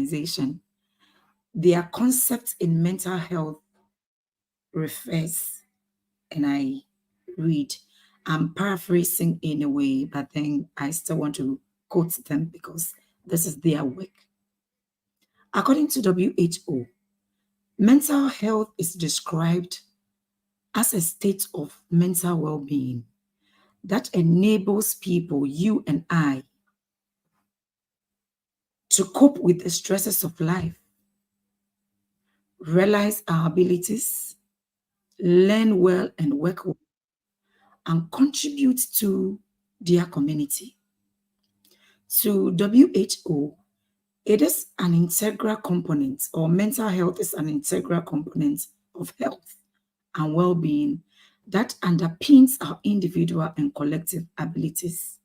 Organization. Their concept in mental health refers, and I read, I'm paraphrasing in a way, but then I still want to quote them because this is their work. According to WHO, mental health is described as a state of mental well-being that enables people, you and I, to cope with the stresses of life, realize our abilities, learn well and work well, and contribute to their community. To WHO, it is an integral component, or mental health is an integral component of health and well-being that underpins our individual and collective abilities.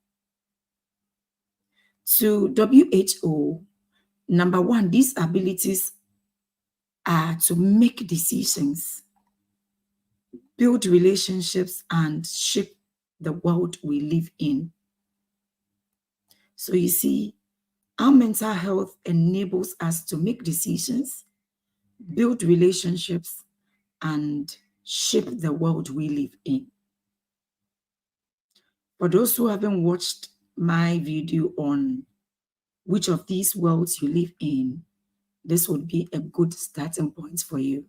To WHO, number one, these abilities are to make decisions, build relationships, and shape the world we live in. So you see, our mental health enables us to make decisions, build relationships, and shape the world we live in. For those who haven't watched my video on which of these worlds you live in, this would be a good starting point for you.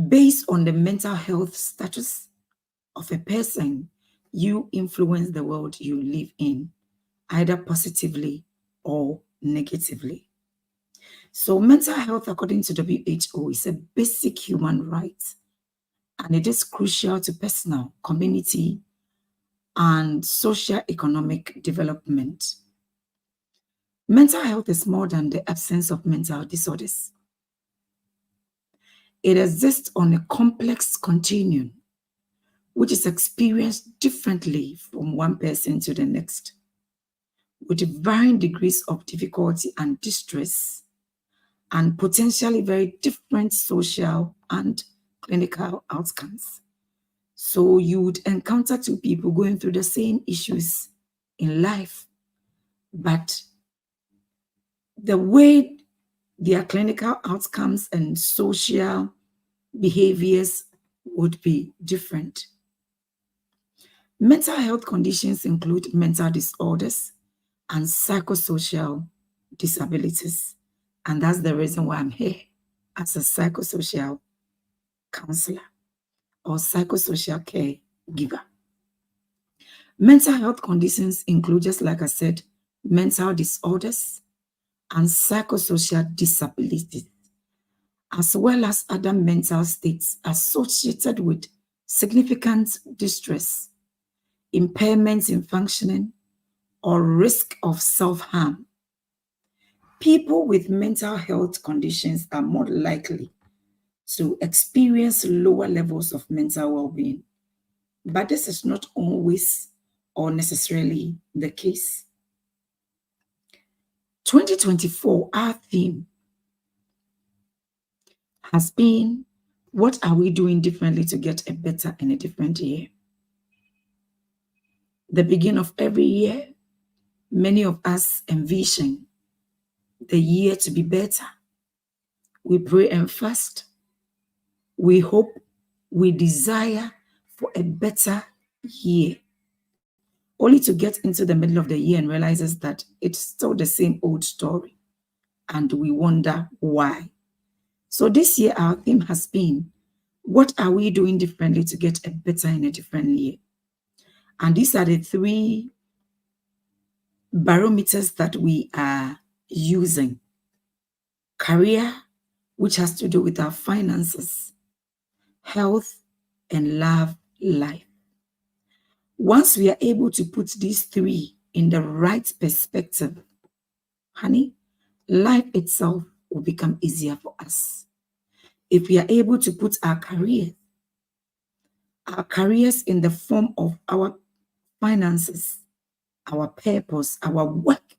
Based on the mental health status of a person, you influence the world you live in, either positively or negatively. So mental health, according to WHO, is a basic human right, and it is crucial to personal, community, and socio-economic development. Mental health is more than the absence of mental disorders. It exists on a complex continuum, which is experienced differently from one person to the next, with varying degrees of difficulty and distress, and potentially very different social and clinical outcomes. So you would encounter two people going through the same issues in life, but the way their clinical outcomes and social behaviors would be different. Mental health conditions include mental disorders and psychosocial disabilities. And that's the reason why I'm here as a psychosocial counselor or psychosocial care giver. Mental health conditions include, just like I said, mental disorders and psychosocial disabilities, as well as other mental states associated with significant distress, impairments in functioning, or risk of self-harm. People with mental health conditions are more likely to experience lower levels of mental well-being, but this is not always or necessarily the case. 2024, our theme has been, what are we doing differently to get a better and a different year? The beginning of every year, many of us envision the year to be better. We pray and fast. We hope, we desire for a better year, only to get into the middle of the year and realizes that it's still the same old story, and we wonder why. So this year, our theme has been, what are we doing differently to get a better and a different year? And these are the three barometers that we are using. Career, which has to do with our finances, health, and love life. Once we are able to put these three in the right perspective, honey, life itself will become easier for us. If we are able to put our careers in the form of our finances, our purpose, our work,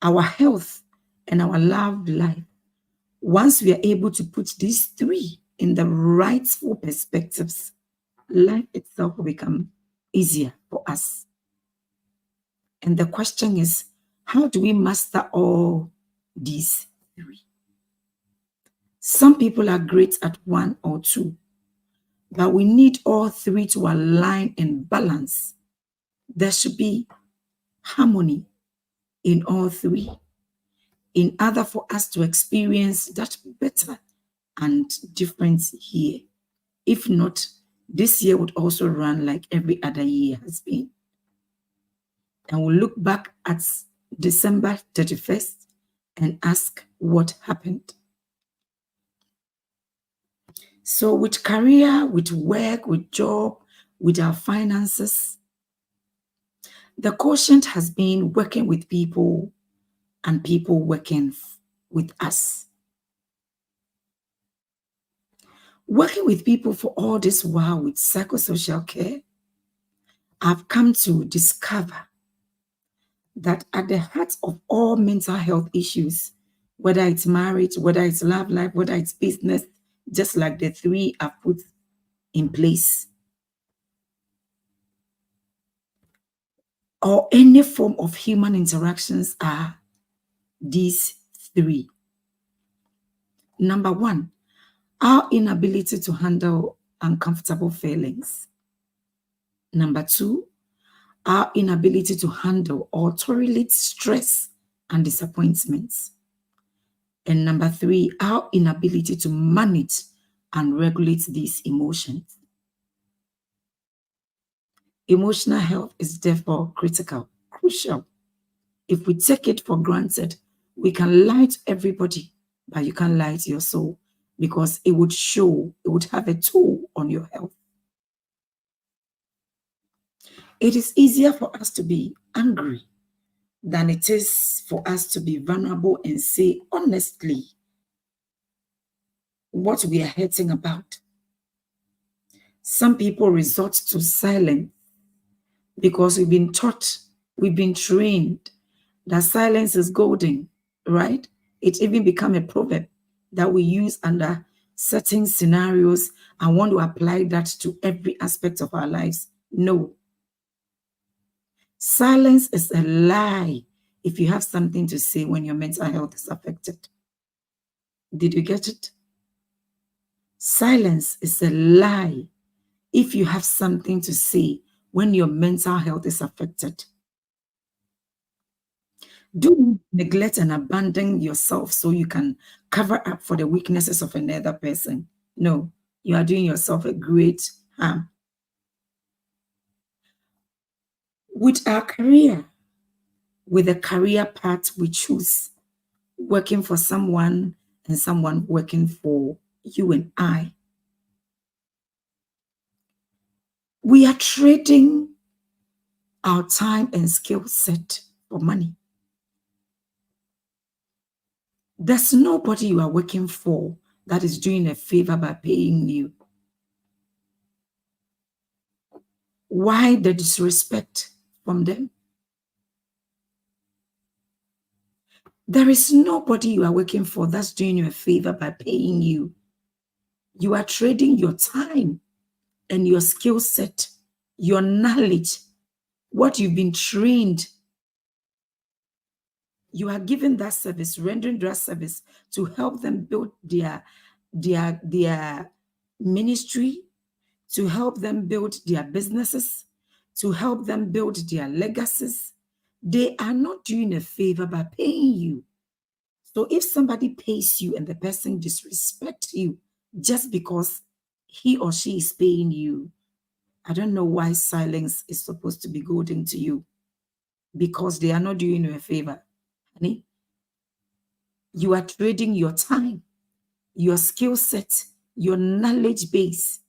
our health, and our love life, once we are able to put these three in the rightful perspectives, life itself will become easier for us. And the question is, How do we master all these three? Some people are great at one or two, but we need all three to align and balance. There should be harmony in all three in order for us to experience that better and difference here. If not, this year would also run like every other year has been. And we'll look back at December 31st and ask what happened. So with career, with work, with job, with our finances, the quotient has been working with people and people working with us. Working with people for all this while with psychosocial care, I've come to discover that at the heart of all mental health issues, whether it's marriage, whether it's love life, whether it's business, just like the three I've put in place, or any form of human interactions, are these three. Number one, our inability to handle uncomfortable feelings. Number two, our inability to handle or tolerate stress and disappointments. And number three, our inability to manage and regulate these emotions. Emotional health is therefore critical, crucial. If we take it for granted, we can lie to everybody, but you can't lie to your soul because it would show, it would have a toll on your health. It is easier for us to be angry than it is for us to be vulnerable and say honestly what we are hurting about. Some people resort to silence because we've been taught, we've been trained that silence is golden, right? It even become a proverb that we use under certain scenarios and want to apply that to every aspect of our lives. No. Silence is a lie if you have something to say when your mental health is affected. Did you get it? Silence is a lie if you have something to say when your mental health is affected. Do not neglect and abandon yourself so you can cover up for the weaknesses of another person. No, you are doing yourself a great harm. With our career, with the career path we choose, working for someone and someone working for you and I, we are trading our time and skill set for money. There's nobody you are working for that is doing a favor by paying you. Why the disrespect from them? There is nobody you are working for that's doing you a favor by paying you. You are trading your time and your skill set, your knowledge, what you've been trained. You are giving that service, rendering that service to help them build their ministry, to help them build their businesses, to help them build their legacies. They are not doing a favor by paying you. So if somebody pays you and the person disrespects you just because he or she is paying you, I don't know why silence is supposed to be golden to you, because they are not doing you a favor. Honey, you are trading your time, your skill set, your knowledge base.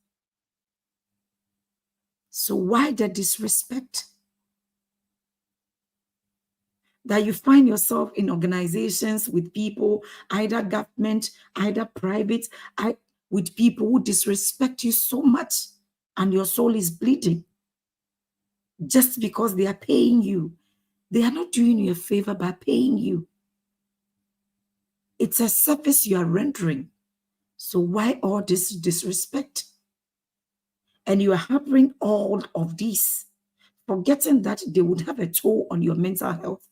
So why the disrespect? That you find yourself in organizations with people, either government, either private, with people who disrespect you so much and your soul is bleeding just because they are paying you. They are not doing you a favor by paying you. It's a service you are rendering. So why all this disrespect? And you are harboring all of this, forgetting that they would have a toll on your mental health.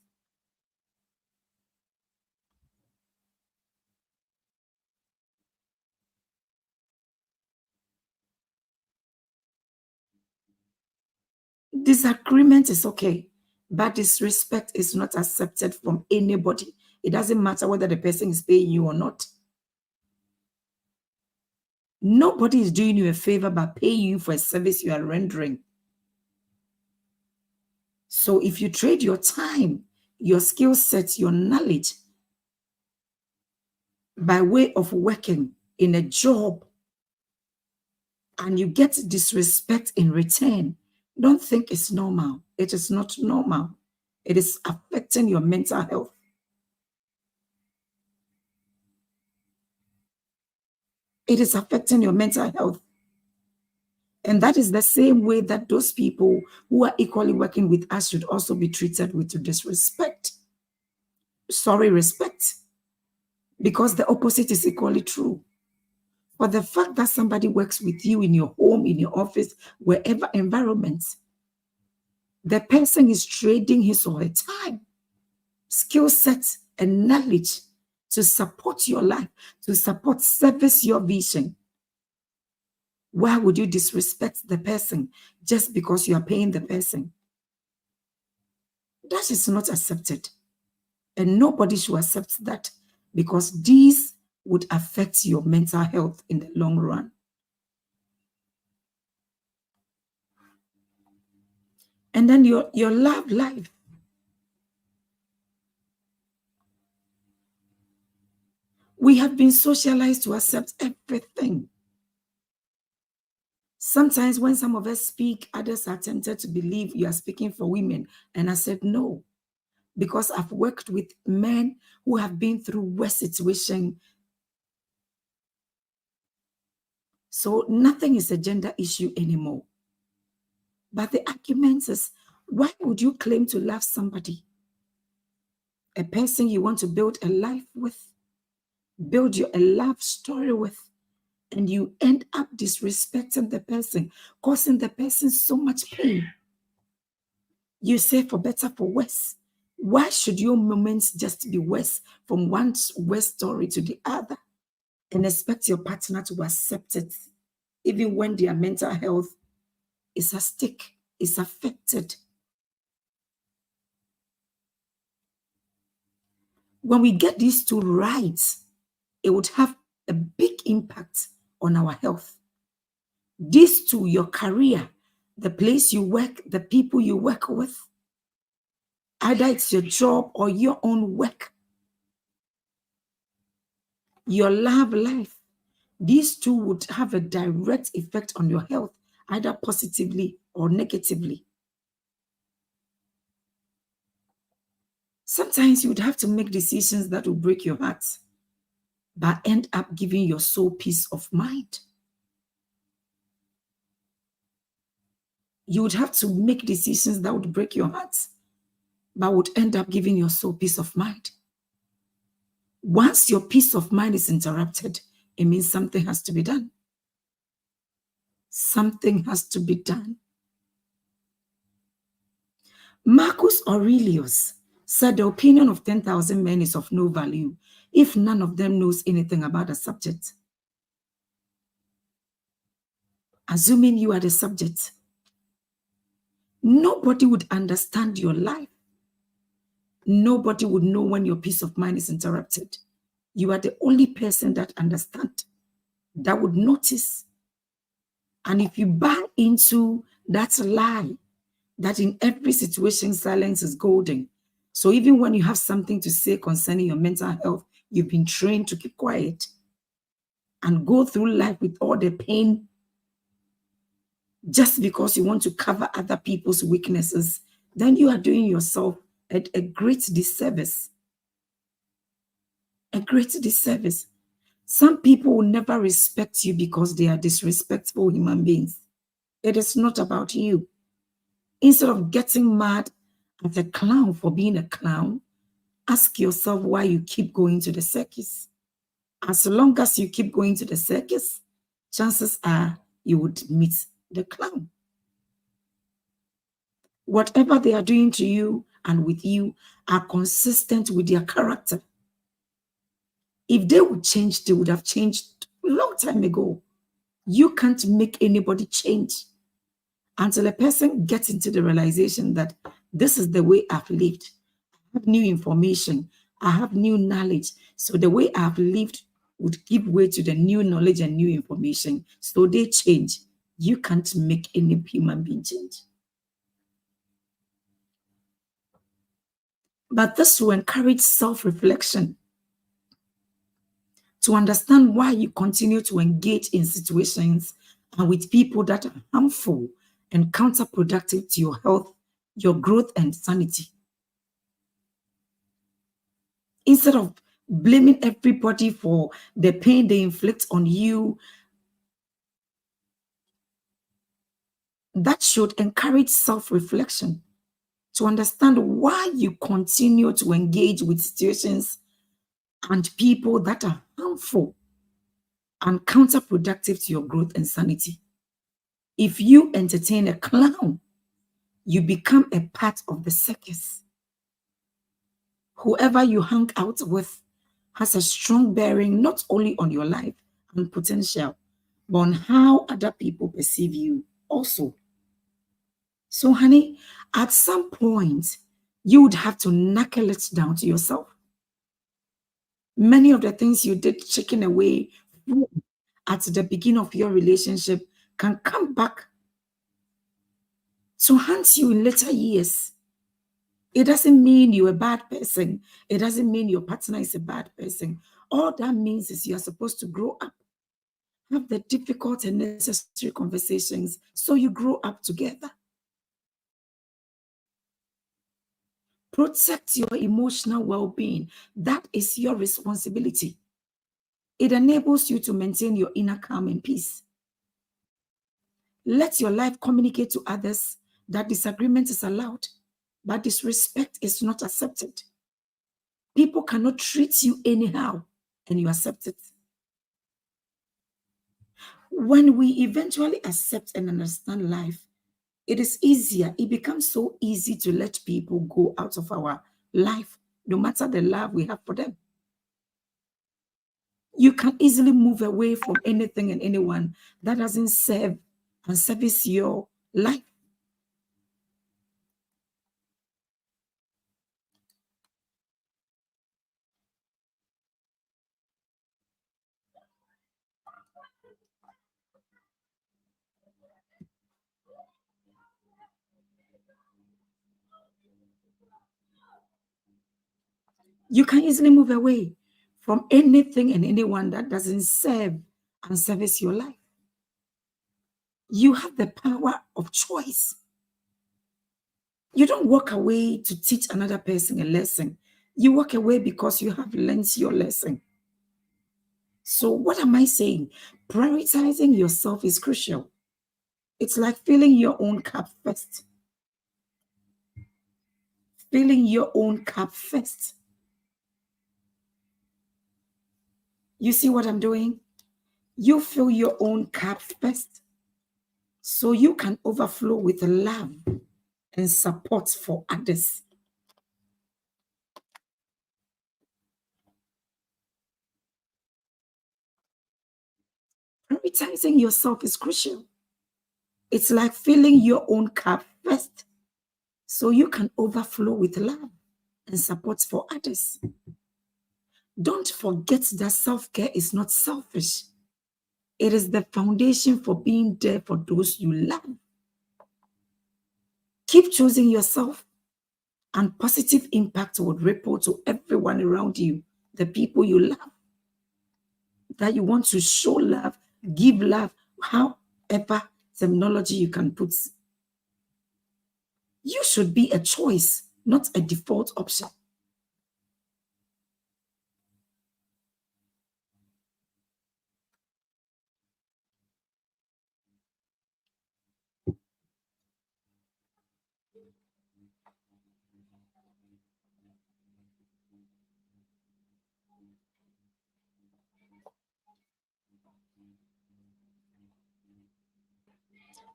Disagreement is okay, but disrespect is not accepted from anybody. It doesn't matter whether the person is paying you or not. Nobody is doing you a favor by paying you for a service you are rendering. So if you trade your time, your skill sets, your knowledge by way of working in a job, and you get disrespect in return, don't think it's normal. It is not normal. It is affecting your mental health. It is affecting your mental health. And that is the same way that those people who are equally working with us should also be treated with disrespect. Sorry, respect. Because the opposite is equally true. But the fact that somebody works with you in your home, in your office, wherever environment, the person is trading his or her time, skill sets, and knowledge to support your life, to service your vision. Why would you disrespect the person just because you are paying the person? That is not accepted. And nobody should accept that, because these would affect your mental health in the long run. And then your love life. We have been socialized to accept everything. Sometimes when some of us speak, others are tempted to believe you are speaking for women. And I said, no, because I've worked with men who have been through worse situations. So nothing is a gender issue anymore. But the argument is, why would you claim to love somebody? A person you want to build a life with, build a love story with, and you end up disrespecting the person, causing the person so much pain. You say for better, for worse. Why should your moments just be worse from one worse story to the other, and expect your partner to accept it, even when their mental health is at stake, is affected? When we get these two right, it would have a big impact on our health. These two, your career, the place you work, the people you work with, either it's your job or your own work, your love life, these two would have a direct effect on your health, either positively or negatively. Sometimes you would have to make decisions that will break your heart, but end up giving your soul peace of mind. You would have to make decisions that would break your heart, but would end up giving your soul peace of mind. Once your peace of mind is interrupted, it means something has to be done. Something has to be done. Marcus Aurelius said the opinion of 10,000 men is of no value if none of them knows anything about the subject. Assuming you are the subject, nobody would understand your life. Nobody would know when your peace of mind is interrupted. You are the only person that understands, that would notice. And if you buy into that lie, that in every situation silence is golden, so even when you have something to say concerning your mental health, you've been trained to keep quiet and go through life with all the pain just because you want to cover other people's weaknesses, then you are doing yourself a great disservice. A great disservice. Some people will never respect you because they are disrespectful human beings. It is not about you. Instead of getting mad at a clown for being a clown, ask yourself why you keep going to the circus. As long as you keep going to the circus, chances are you would meet the clown. Whatever they are doing to you and with you are consistent with their character. If they would change, they would have changed a long time ago. You can't make anybody change. until a person gets into the realization that this is the way I've lived. I have new information. I have new knowledge. So the way I've lived would give way to the new knowledge and new information. So they change. You can't make any human being change. But this will encourage self-reflection to understand why you continue to engage in situations and with people that are harmful and counterproductive to your health, your growth, and sanity. Instead of blaming everybody for the pain they inflict on you, that should encourage self-reflection to understand why you continue to engage with situations and people that are harmful and counterproductive to your growth and sanity. If you entertain a clown, you become a part of the circus. Whoever you hang out with has a strong bearing not only on your life and potential, but on how other people perceive you also. So, honey, at some point, you would have to knuckle it down to yourself. Many of the things you did chicken away at the beginning of your relationship can come back to haunt you in later years. It doesn't mean you're a bad person. It doesn't mean your partner is a bad person. All that means is you're supposed to grow up, have the difficult and necessary conversations so you grow up together. Protect your emotional well-being. That is your responsibility. It enables you to maintain your inner calm and peace. Let your life communicate to others that disagreement is allowed, but disrespect is not accepted. People cannot treat you anyhow, and you accept it. When we eventually accept and understand life, it is easier. It becomes so easy to let people go out of our life, no matter the love we have for them. You can easily move away from anything and anyone that doesn't serve and service your life. You can easily move away from anything and anyone that doesn't serve and service your life. You have the power of choice. You don't walk away to teach another person a lesson. You walk away because you have learned your lesson. So, what am I saying? Prioritizing yourself is crucial. It's like filling your own cup first. Filling your own cup first. You see what I'm doing? You fill your own cup first so you can overflow with love and support for others. Prioritizing yourself is crucial. It's like filling your own cup first so you can overflow with love and support for others. Don't forget that self-care is not selfish. It is the foundation for being there for those you love. Keep choosing yourself, and positive impact will ripple to everyone around you, the people you love, that you want to show love, give love, however terminology you can put. You should be a choice, not a default option.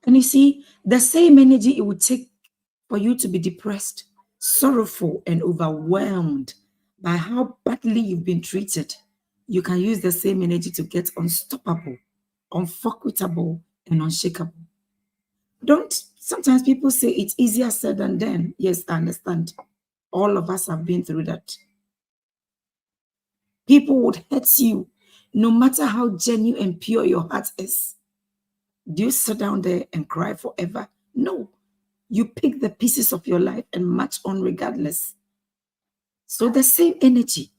And you see, the same energy it would take for you to be depressed, sorrowful, and overwhelmed by how badly you've been treated, you can use the same energy to get unstoppable, unfuckable, and unshakable. Sometimes people say it's easier said than done. Yes, I understand. All of us have been through that. People would hurt you no matter how genuine and pure your heart is. Do you sit down there and cry forever? No. You pick the pieces of your life and march on regardless. So the same energy,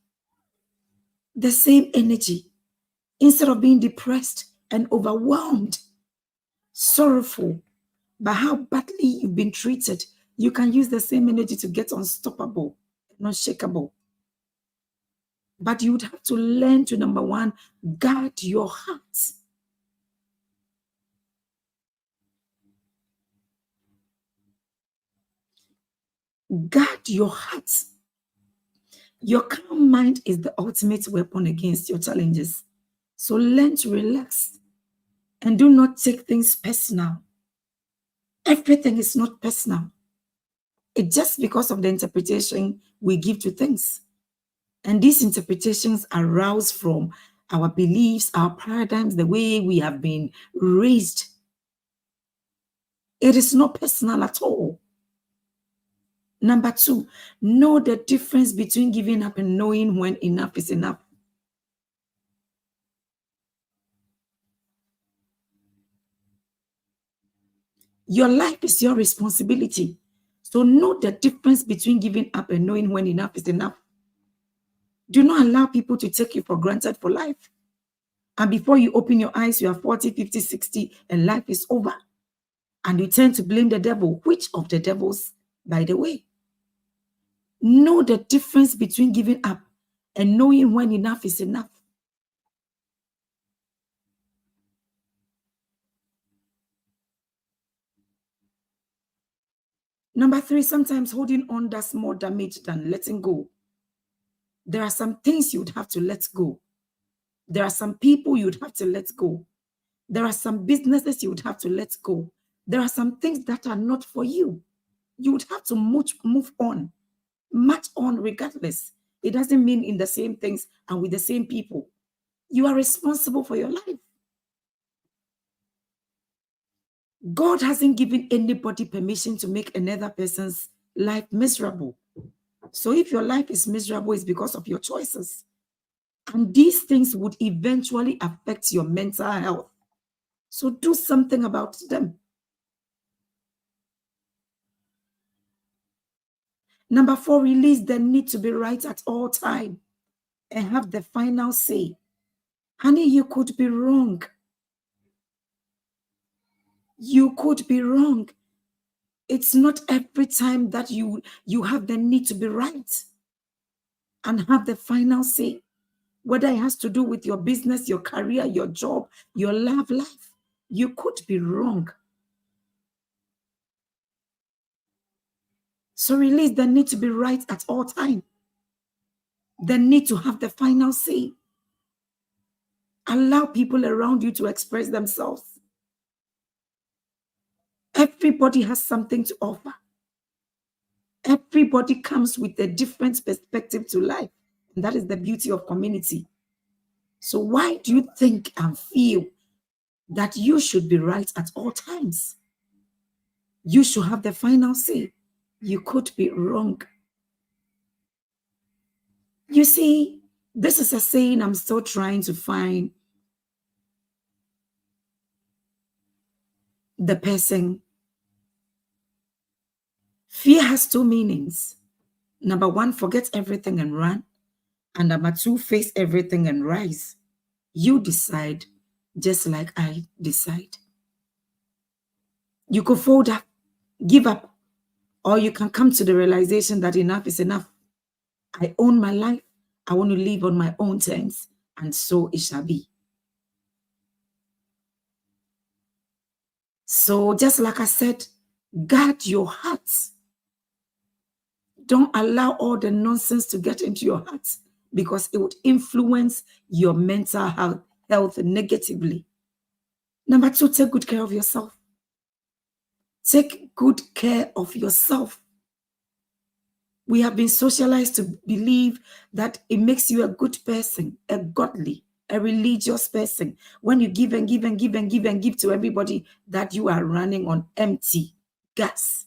instead of being depressed and overwhelmed, sorrowful by how badly you've been treated, you can use the same energy to get unstoppable and unshakable. But you would have to learn to, number one, guard your heart. Guard your heart. Your calm mind is the ultimate weapon against your challenges. So learn to relax and do not take things personal. Everything is not personal. It's just because of the interpretation we give to things. And these interpretations arise from our beliefs, our paradigms, the way we have been raised. It is not personal at all. Number two, know the difference between giving up and knowing when enough is enough. Your life is your responsibility. So know the difference between giving up and knowing when enough is enough. Do not allow people to take you for granted for life. And before you open your eyes, you are 40, 50, 60, and life is over. And you tend to blame the devil. Which of the devils, by the way? Know the difference between giving up and knowing when enough is enough. Number three, sometimes holding on does more damage than letting go. There are some things you'd have to let go. There are some people you'd have to let go. There are some businesses you would have to let go. There are some things that are not for you. You would have to move on, march on regardless. It doesn't mean in the same things and with the same people. You are responsible for your life. God hasn't given anybody permission to make another person's life miserable. So if your life is miserable, it's because of your choices. And these things would eventually affect your mental health. So do something about them. Number four, release the need to be right at all time and have the final say. Honey, you could be wrong. You could be wrong. It's not every time that you have the need to be right and have the final say. Whether it has to do with your business, your career, your job, your love life, you could be wrong. So release the need to be right at all time. The need to have the final say. Allow people around you to express themselves. Everybody has something to offer. Everybody comes with a different perspective to life. And that is the beauty of community. So why do you think and feel that you should be right at all times? You should have the final say. You could be wrong. You see, this is a saying I'm still trying to find the person. Fear has two meanings. Number one, forget everything and run. And number two, face everything and rise. You decide, just like I decide. You could fold up, give up, or you can come to the realization that enough is enough. I own my life. I want to live on my own terms, and so it shall be. So just like I said, guard your heart. Don't allow all the nonsense to get into your heart because it would influence your mental health negatively. Number two, take good care of yourself. Take good care of yourself. We have been socialized to believe that it makes you a good person, a godly, a religious person, when you give and give and give and give and give to everybody, that you are running on empty gas.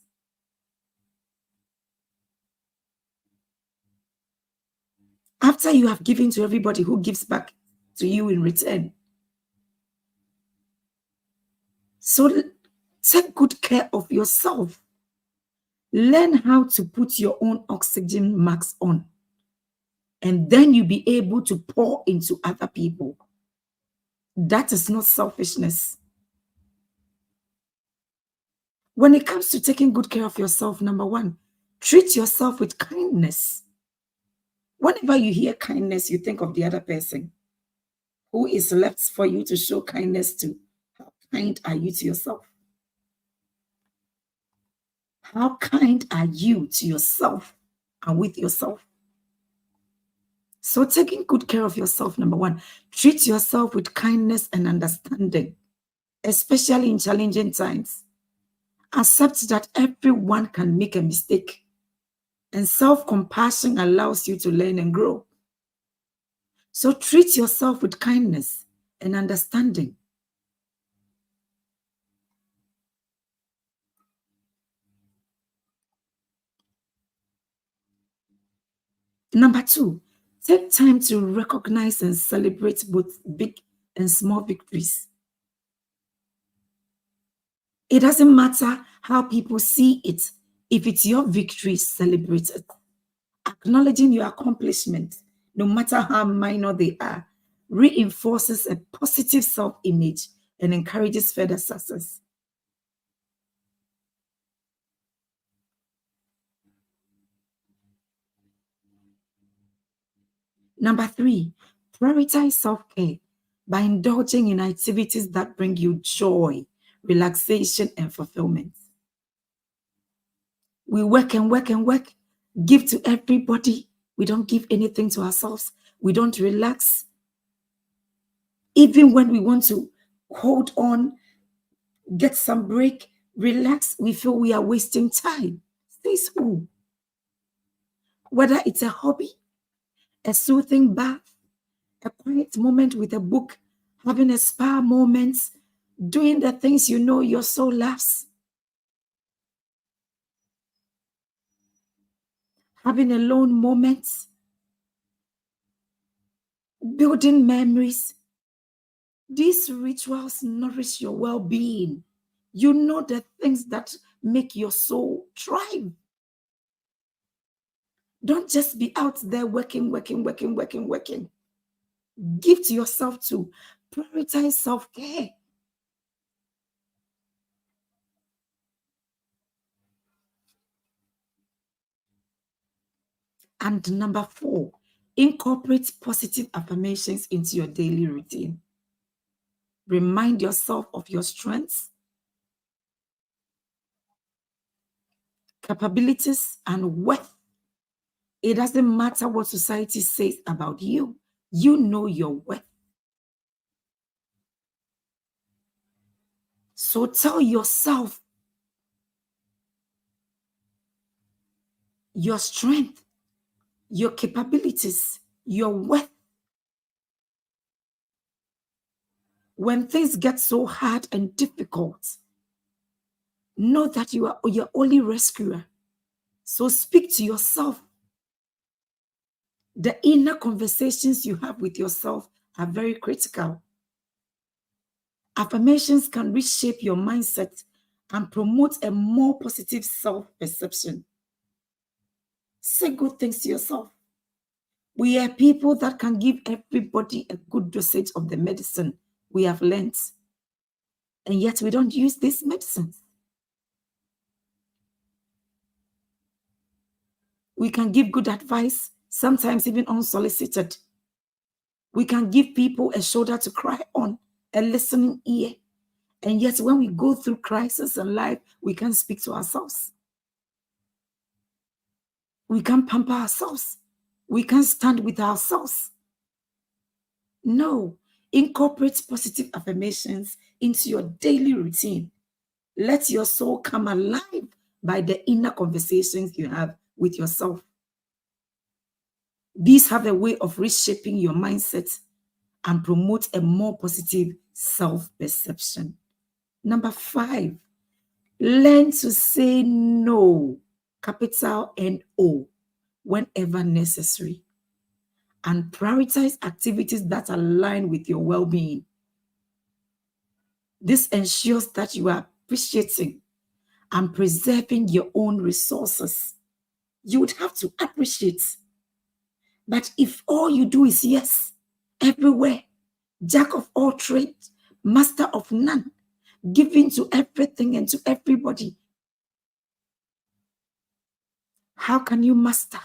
After you have given to everybody, who gives back to you in return? So take good care of yourself. Learn how to put your own oxygen mask on, and then you'll be able to pour into other people. That is not selfishness. When it comes to taking good care of yourself, number one, treat yourself with kindness. Whenever you hear kindness, you think of the other person. Who is left for you to show kindness to? How kind are you to yourself? How kind are you to yourself and with yourself? So taking good care of yourself, number one, treat yourself with kindness and understanding, especially in challenging times. Accept that everyone can make a mistake, and self-compassion allows you to learn and grow. So treat yourself with kindness and understanding. Number two, take time to recognize and celebrate both big and small victories. It doesn't matter how people see it. If it's your victory, celebrate it. Acknowledging your accomplishment, no matter how minor they are, reinforces a positive self-image and encourages further success. Number three, prioritize self-care by indulging in activities that bring you joy, relaxation, and fulfillment. We work and work and work, give to everybody. We don't give anything to ourselves. We don't relax. Even when we want to hold on, get some break, relax, we feel we are wasting time. Stay school. Whether it's a hobby, a soothing bath, a quiet moment with a book, having a spa moment, doing the things you know your soul loves, having alone moments, building memories. These rituals nourish your well-being. You know the things that make your soul thrive. Don't just be out there working. Give to yourself too. Prioritize self-care. And number four, incorporate positive affirmations into your daily routine. Remind yourself of your strengths, capabilities, and worth. It doesn't matter what society says about you. You know your worth. So tell yourself your strength, your capabilities, your worth. When things get so hard and difficult, know that you are your only rescuer. So speak to yourself. The inner conversations you have with yourself are very critical. Affirmations can reshape your mindset and promote a more positive self-perception. Say good things to yourself. We are people that can give everybody a good dosage of the medicine we have learned, and yet we don't use these medicines. We can give good advice, sometimes even unsolicited. We can give people a shoulder to cry on, a listening ear, and yet when we go through crisis in life, we can't speak to ourselves. We can't pamper ourselves. We can't stand with ourselves. No, incorporate positive affirmations into your daily routine. Let your soul come alive by the inner conversations you have with yourself. These have a way of reshaping your mindset and promote a more positive self-perception. Number 5, learn to say no, capital N-O, whenever necessary, and prioritize activities that align with your well-being. This ensures that you are appreciating and preserving your own resources. You would have to appreciate. But if all you do is yes, everywhere, jack of all trades, master of none, giving to everything and to everybody, how can you master?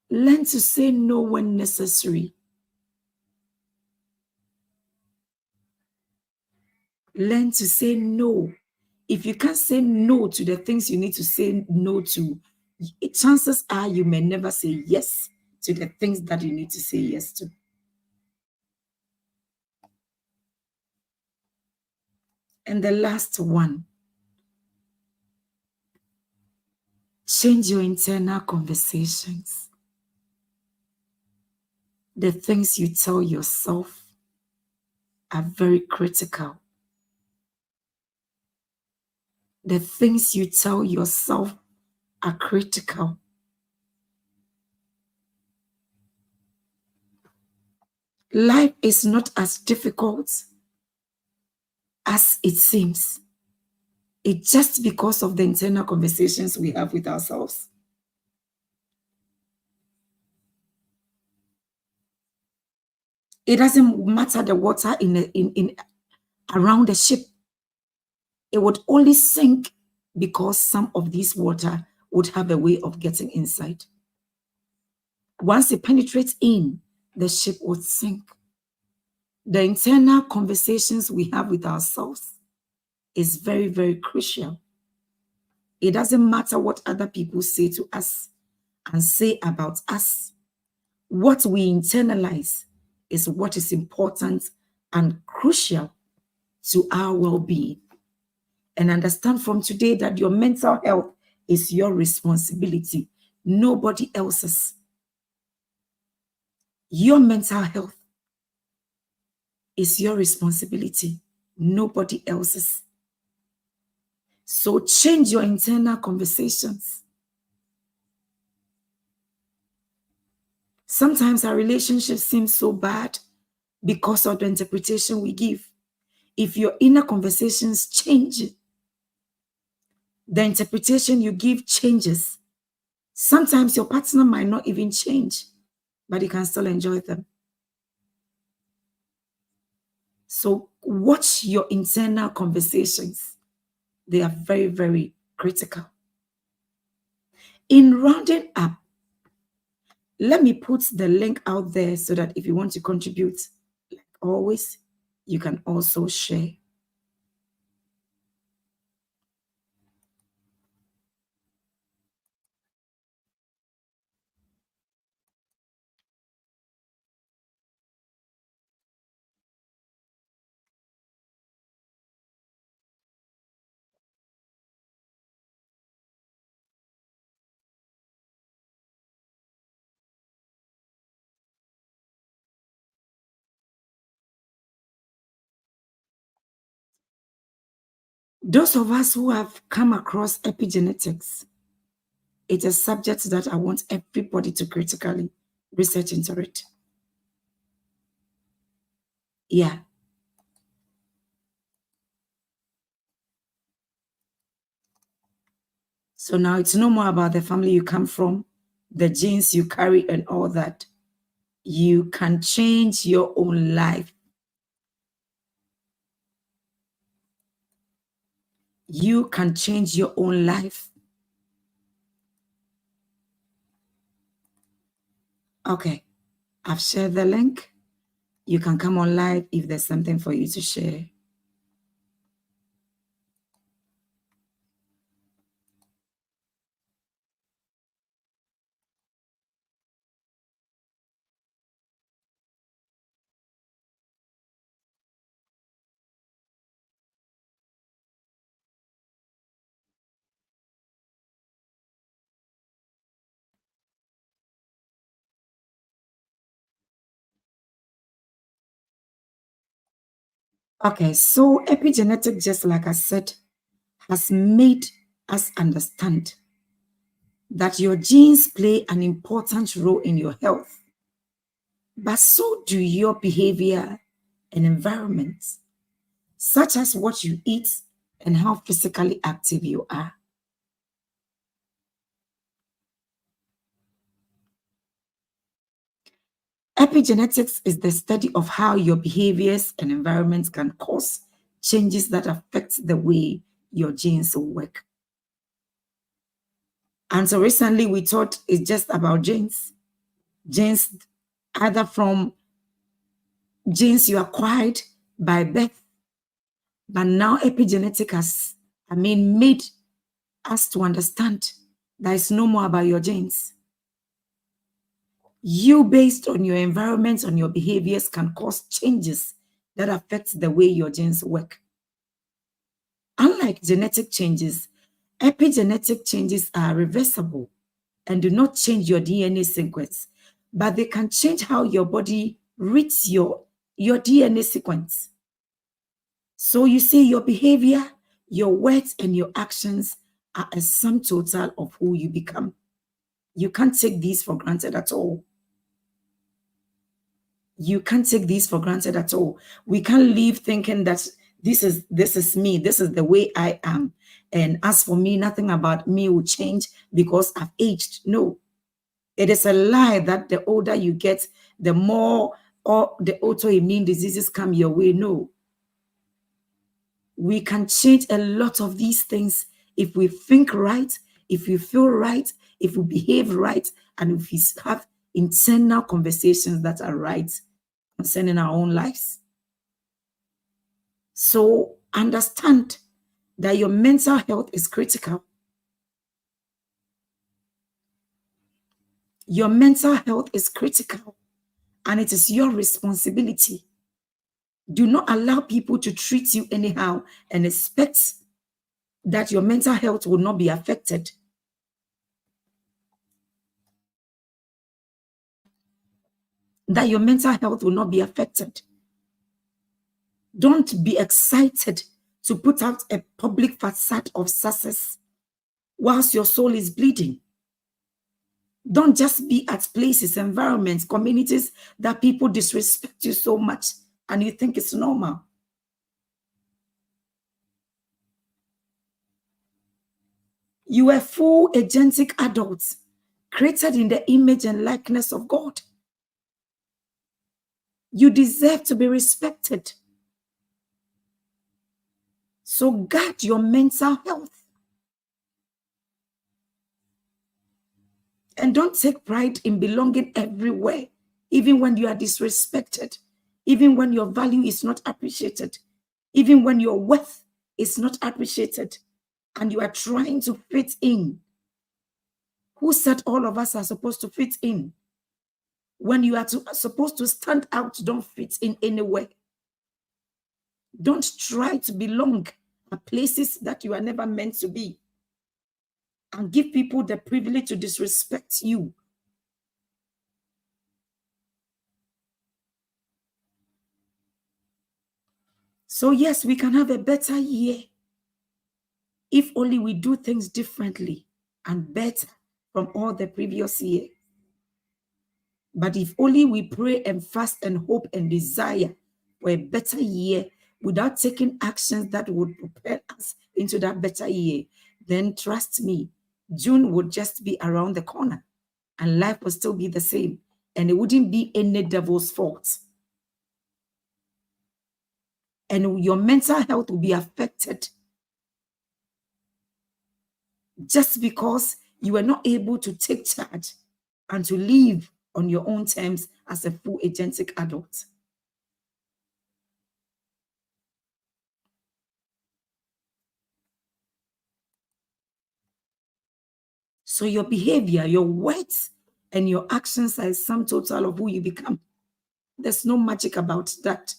Learn to say no when necessary. Learn to say no. If you can't say no to the things you need to say no to, chances are you may never say yes to the things that you need to say yes to. And the last one, change your internal conversations. The things you tell yourself are very critical. The things you tell yourself are critical. Life is not as difficult as it seems. It's just because of the internal conversations we have with ourselves. It doesn't matter the water in around the ship. It would only sink because some of this water would have a way of getting inside. Once it penetrates in, the ship would sink. The internal conversations we have with ourselves is very, very crucial. It doesn't matter what other people say to us and say about us. What we internalize is what is important and crucial to our well-being. And understand from today that your mental health is your responsibility, nobody else's. Your mental health is your responsibility, nobody else's. So change your internal conversations. Sometimes our relationship seems so bad because of the interpretation we give. If your inner conversations change, the interpretation you give changes. Sometimes your partner might not even change, but you can still enjoy them. So watch your internal conversations. They are very, very critical. In rounding up, let me put the link out there so that if you want to contribute, like always, you can also share. Those of us who have come across epigenetics, it's a subject that I want everybody to critically research into it. Yeah. So now it's no more about the family you come from, the genes you carry, and all that. You can change your own life. You can change your own life. Okay, I've shared the link. You can come on live if there's something for you to share. Okay, so epigenetic, just like I said, has made us understand that your genes play an important role in your health, but so do your behavior and environment, such as what you eat and how physically active you are. Epigenetics is the study of how your behaviors and environments can cause changes that affect the way your genes work. Until recently, we thought it's just about genes. Genes, either from genes you acquired by birth, but now epigenetic has, made us to understand that it's no more about your genes. You, based on your environment, on your behaviors, can cause changes that affect the way your genes work. Unlike genetic changes, epigenetic changes are reversible and do not change your DNA sequence, but they can change how your body reads your DNA sequence. So you see, your behavior, your words, and your actions are a sum total of who you become. You can't take these for granted at all. You can't take these for granted at all. We can't live thinking that this is me, this is the way I am. And as for me, nothing about me will change because I've aged. No, it is a lie that the older you get, the more or the autoimmune diseases come your way. No, we can change a lot of these things if we think right, if we feel right, if we behave right, and if we have internal conversations that are right concerning our own lives. So understand that your mental health is critical. Your mental health is critical, and it is your responsibility. Do not allow people to treat you anyhow and expect that your mental health will not be affected. That your mental health will not be affected. Don't be excited to put out a public facade of success whilst your soul is bleeding. Don't just be at places, environments, communities that people disrespect you so much and you think it's normal. You are full agentic adults created in the image and likeness of God. You deserve to be respected. So guard your mental health. And don't take pride in belonging everywhere, even when you are disrespected, even when your value is not appreciated, even when your worth is not appreciated, and you are trying to fit in. Who said all of us are supposed to fit in? When you are supposed to stand out, don't fit in anywhere. Don't try to belong at places that you are never meant to be, and give people the privilege to disrespect you. So yes, we can have a better year if only we do things differently and better from all the previous year. But if only we pray and fast and hope and desire for a better year without taking actions that would prepare us into that better year, then trust me, June would just be around the corner and life will still be the same. And it wouldn't be any devil's fault. And your mental health will be affected just because you were not able to take charge and to live on your own terms as a full agentic adult. So your behavior, your words, and your actions are a sum total of who you become. There's no magic about that.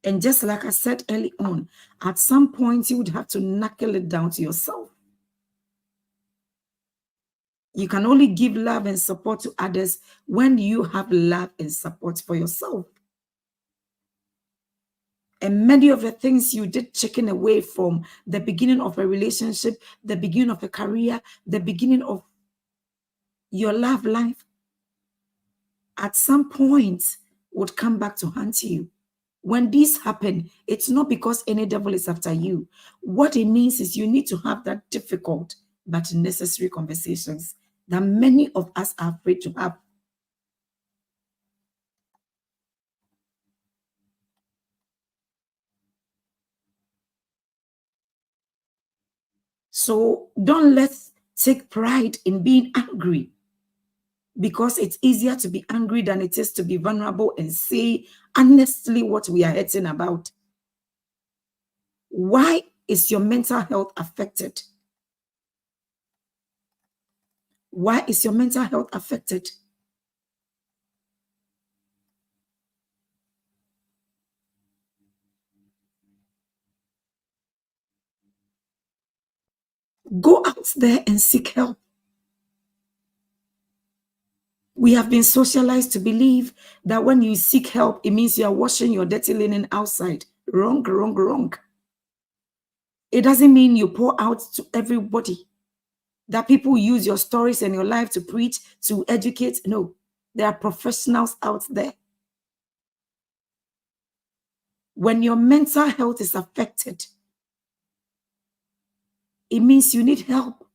And just like I said early on, at some point you would have to knuckle it down to yourself. You can only give love and support to others when you have love and support for yourself. And many of the things you did chicken away from the beginning of a relationship, the beginning of a career, the beginning of your love life, at some point would come back to haunt you. When this happen, it's not because any devil is after you. What it means is you need to have that difficult but necessary conversations that many of us are afraid to have. So don't let's take pride in being angry, because it's easier to be angry than it is to be vulnerable and say honestly what we are hurting about. Why is your mental health affected? Why is your mental health affected? Go out there and seek help. We have been socialized to believe that when you seek help, it means you are washing your dirty linen outside. Wrong, wrong, wrong. It doesn't mean you pour out to everybody, that people use your stories and your life to preach, to educate. No, there are professionals out there. When your mental health is affected, it means you need help.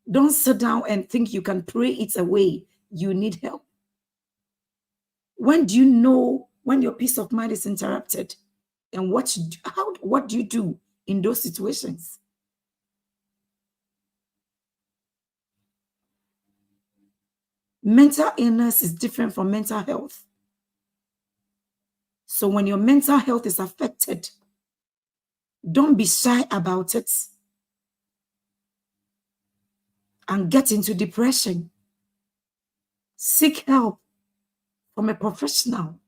Don't sit down and think you can pray it away. You need help. When do you know when your peace of mind is interrupted? And what do you do in those situations? Mental illness is different from mental health. So when your mental health is affected, don't be shy about it and get into depression. Seek help from a professional,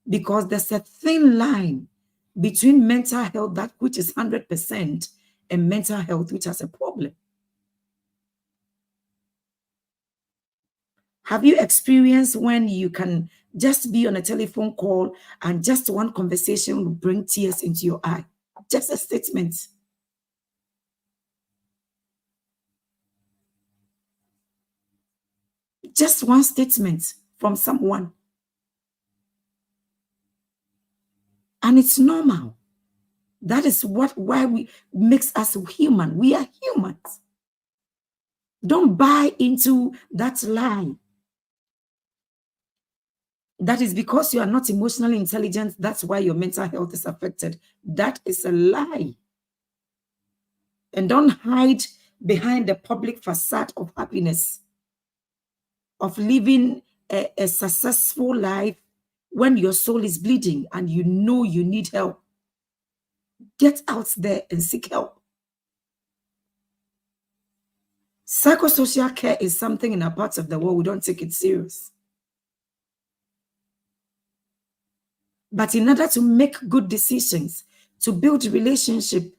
because there's a thin line between mental health, that which is 100%, and mental health, which has a problem. Have you experienced when you can just be on a telephone call and just one conversation will bring tears into your eye? Just a statement. Just one statement from someone. And it's normal. That is why we makes us human. We are humans. Don't buy into that lie. That is because you are not emotionally intelligent, that's why your mental health is affected. That is a lie. And don't hide behind the public facade of happiness, of living a successful life when your soul is bleeding and you know you need help. Get out there and seek help. Psychosocial care is something in our parts of the world we don't take it serious. But in order to make good decisions, to build relationship,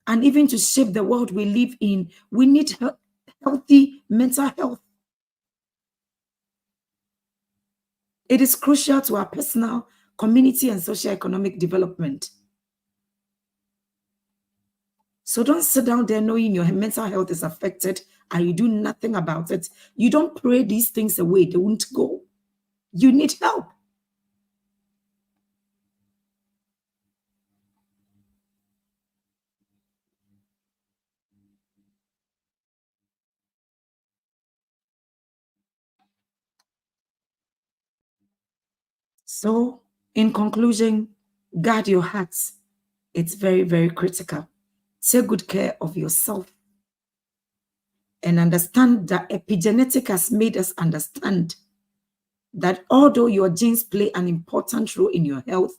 and even to shape the world we live in, we need healthy mental health. It is crucial to our personal, community, and socio-economic development. So don't sit down there knowing your mental health is affected and you do nothing about it. You don't pray these things away, they won't go. You need help. So, in conclusion, guard your hearts. It's very, very critical. Take good care of yourself and understand that epigenetic has made us understand that although your genes play an important role in your health,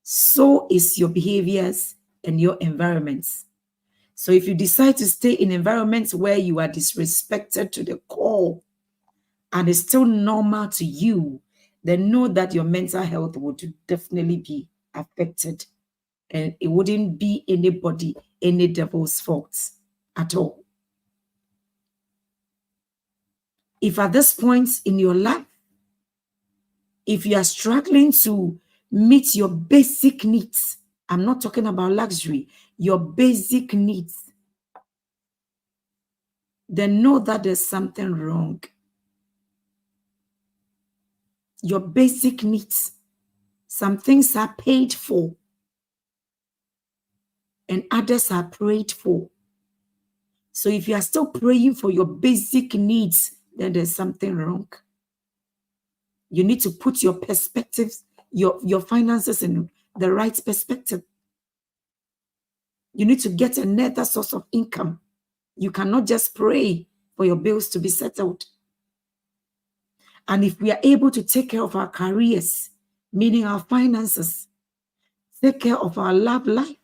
so is your behaviors and your environments. So if you decide to stay in environments where you are disrespected to the core and it's still normal to you, then know that your mental health would definitely be affected. And it wouldn't be any devil's fault at all. If at this point in your life, if you are struggling to meet your basic needs, I'm not talking about luxury, your basic needs, then know that there's something wrong. Your basic needs, some things are paid for and others are prayed for. So if you are still praying for your basic needs, then there's something wrong. You need to put your perspectives, your finances in the right perspective. You need to get another source of income. You cannot just pray for your bills to be settled. And if we are able to take care of our careers, meaning our finances, take care of our love life,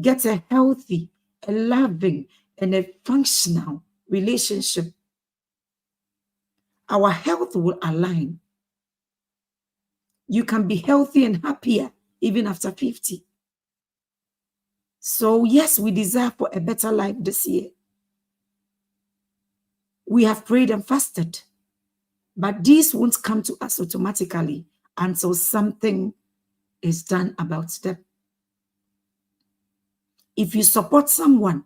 get a healthy, a loving, and a functional relationship, our health will align. You can be healthy and happier even after 50. So yes, we desire for a better life this year. We have prayed and fasted, but these won't come to us automatically until something is done about them. If you support someone,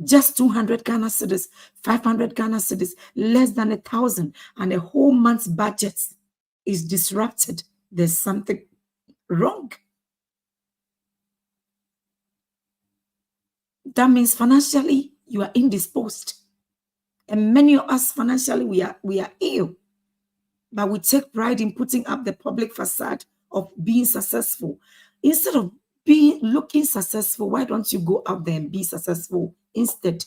just 200 Ghana cedis, 500 Ghana cedis, less than 1,000, and a whole month's budget is disrupted, there's something wrong. That means financially you are indisposed. And many of us financially we are ill. But we take pride in putting up the public facade of being successful. Instead of looking successful, why don't you go out there and be successful instead?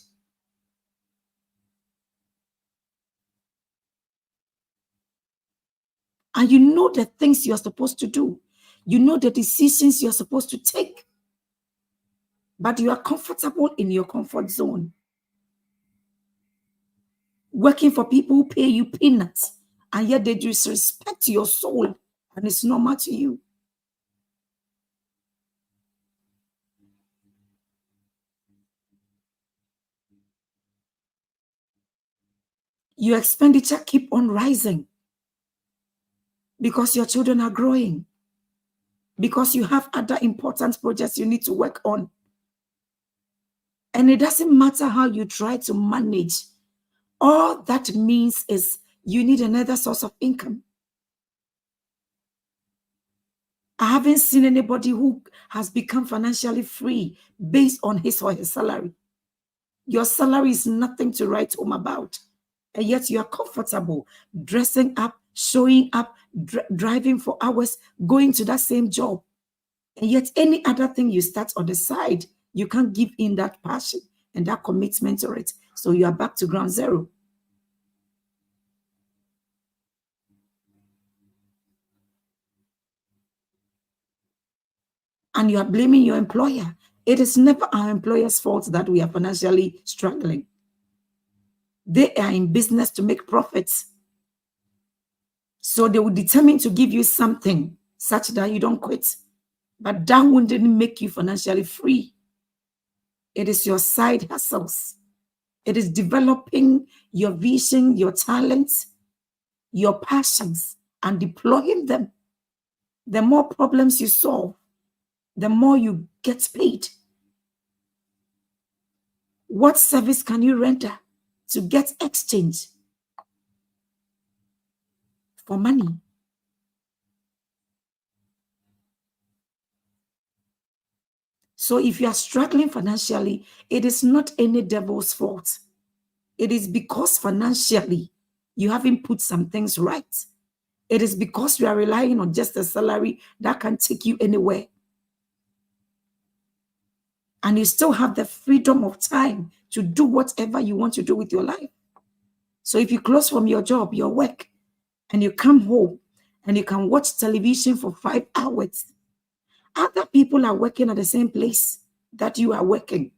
And you know the things you're supposed to do. You know the decisions you're supposed to take. But you are comfortable in your comfort zone. Working for people who pay you peanuts, and yet they disrespect your soul, and it's normal to you. Your expenditure keep on rising because your children are growing, because you have other important projects you need to work on. And it doesn't matter how you try to manage. All that means is you need another source of income. I haven't seen anybody who has become financially free based on his or her salary. Your salary is nothing to write home about. And yet you are comfortable dressing up, showing up, driving for hours, going to that same job. And yet any other thing you start on the side, you can't give in that passion and that commitment to it. So you are back to ground zero. And you are blaming your employer. It is never our employer's fault that we are financially struggling. They are in business to make profits. So they will determine to give you something such that you don't quit. But that wouldn't make you financially free. It is your side hustles. It is developing your vision, your talents, your passions, and deploying them. The more problems you solve, the more you get paid. What service can you render to get exchange for money? So if you are struggling financially, it is not any devil's fault. It is because financially you haven't put some things right. It is because you are relying on just a salary that can take you anywhere. And you still have the freedom of time to do whatever you want to do with your life. So if you close from your job, your work, and you come home and you can watch television for 5 hours, other people are working at the same place that you are working,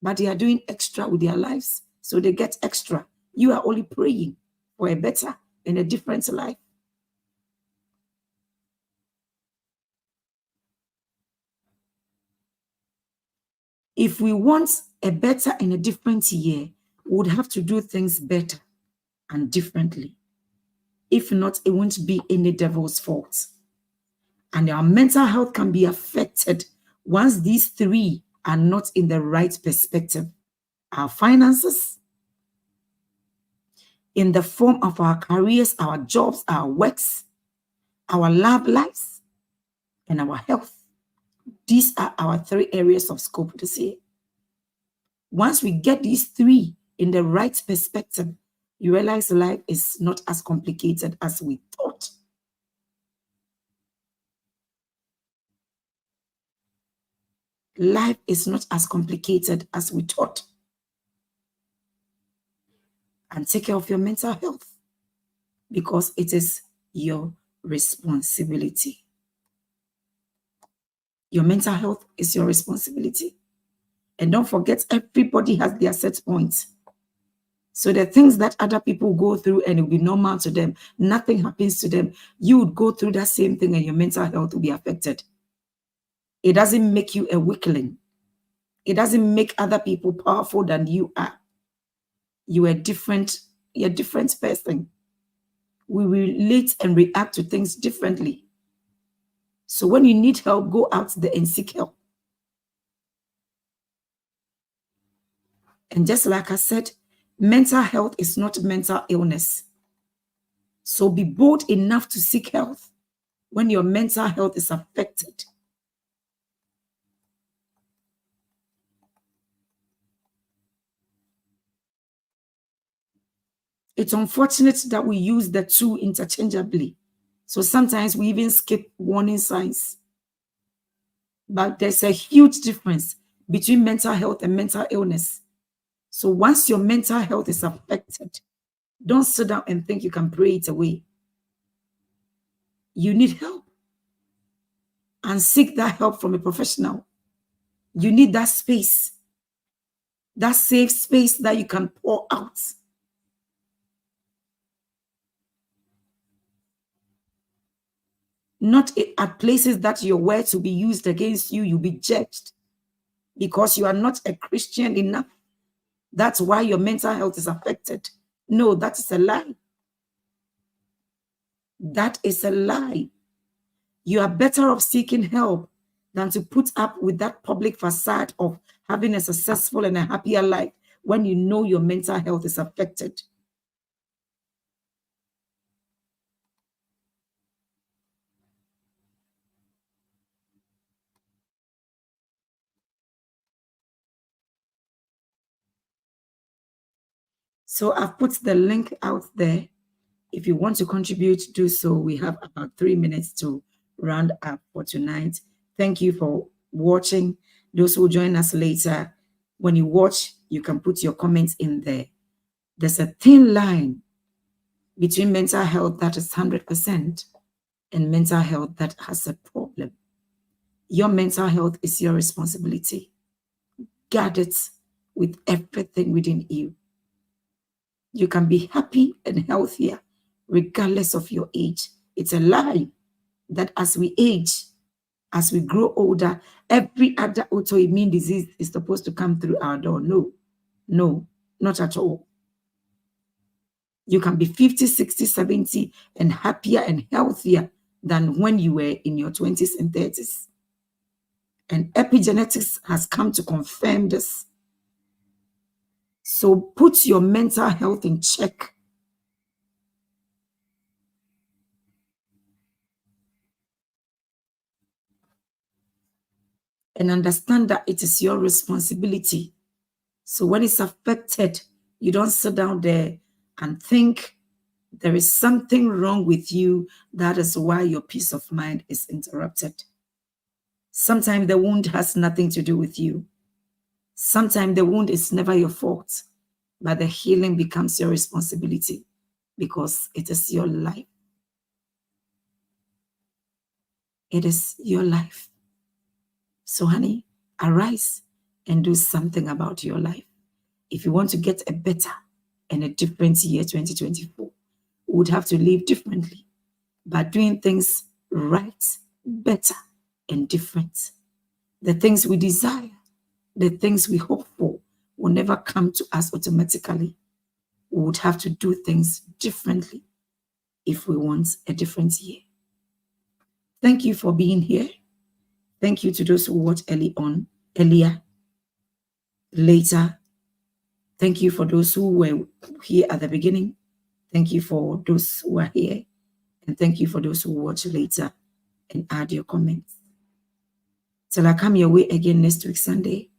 but they are doing extra with their lives. So they get extra. You are only praying for a better and a different life. If we want a better and a different year, we would have to do things better. and differently. If not, it won't be any devil's fault. And our mental health can be affected once these three are not in the right perspective. Our finances, in the form of our careers, our jobs, our works, our love lives, and our health. These are our three areas of scope this year. Once we get these three in the right perspective, you realize life is not as complicated as we thought. Life is not as complicated as we thought. And take care of your mental health because it is your responsibility. Your mental health is your responsibility. And don't forget, everybody has their set points. So the things that other people go through and it will be normal to them, nothing happens to them, you would go through that same thing and your mental health will be affected. It doesn't make you a weakling. It doesn't make other people powerful than you are. You're a different person. We relate and react to things differently. So when you need help, go out there and seek help. And just like I said, mental health is not mental illness. So be bold enough to seek help when your mental health is affected. It's unfortunate that we use the two interchangeably. So sometimes we even skip warning signs. But there's a huge difference between mental health and mental illness. So once your mental health is affected, don't sit down and think you can pray it away. You need help. And seek that help from a professional. You need that space, that safe space that you can pour out. Not at places that your words will be used against you, you'll be judged because you are not a Christian enough. That's why your mental health is affected. No, that is a lie. That is a lie. You are better off seeking help than to put up with that public facade of having a successful and a happier life when you know your mental health is affected. So I've put the link out there. If you want to contribute, do so. We have about 3 minutes to round up for tonight. Thank you for watching. Those who join us later, when you watch, you can put your comments in there. There's a thin line between mental health that is 100% and mental health that has a problem. Your mental health is your responsibility. Guard it with everything within you. You can be happy and healthier regardless of your age. It's a lie that as we age, as we grow older, every other autoimmune disease is supposed to come through our door. No, not at all. You can be 50, 60, 70 and happier and healthier than when you were in your 20s and 30s. And epigenetics has come to confirm this. So put your mental health in check. And understand that it is your responsibility. So when it's affected, you don't sit down there and think there is something wrong with you. That is why your peace of mind is interrupted. Sometimes the wound has nothing to do with you. Sometimes the wound is never your fault, but the healing becomes your responsibility because it is your life. It is your life. So, honey, arise and do something about your life. If you want to get a better and a different year, 2024, we would have to live differently by doing things right, better, and different. The things we desire, the things we hope for will never come to us automatically. we would have to do things differently if we want a different year. Thank you for being here. Thank you to those who watched earlier, later. Thank you for those who were here at the beginning. Thank you for those who are here. And thank you for those who watch later and add your comments. Till I come your way again next week, Sunday,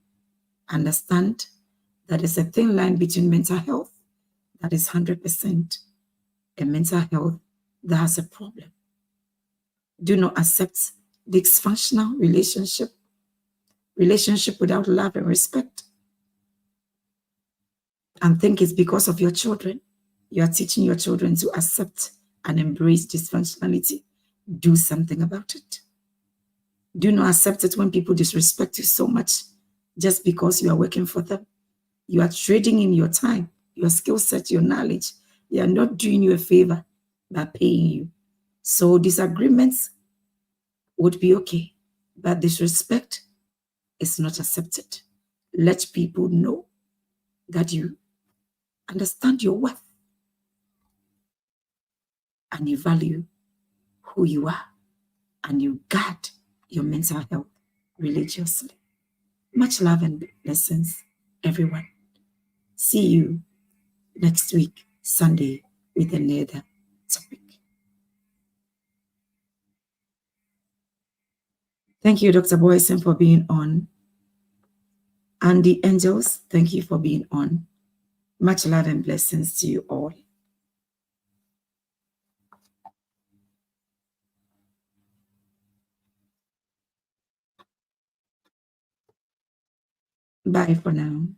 understand that there's a thin line between mental health that is 100% and mental health that has a problem. Do not accept dysfunctional relationship without love and respect, and think it's because of your children. You are teaching your children to accept and embrace dysfunctionality. Do something about it. Do not accept it when people disrespect you so much just because you are working for them. You are trading in your time, your skill set, your knowledge. They are not doing you a favor by paying you. So disagreements would be okay, but disrespect is not accepted. Let people know that you understand your worth and you value who you are, and you guard your mental health religiously. Much love and blessings, everyone. See you next week, Sunday, with another topic. Thank you, Dr. Boyson, for being on. And the angels, thank you for being on. Much love and blessings to you all. Bye for now.